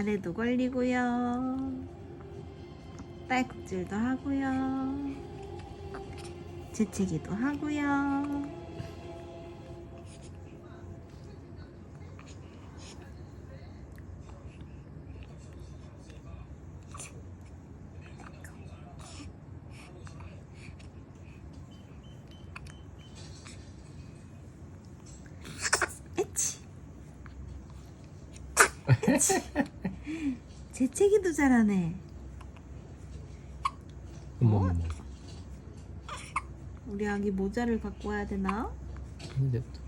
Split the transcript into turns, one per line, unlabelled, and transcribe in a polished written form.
알에도 걸리고요. 딸꾹질도 하고요. 재채기도 하고요. 에치. 에치. 재채기도 잘하네.
어머.
우리 아기 모자를 갖고 와야 되나?
근데 또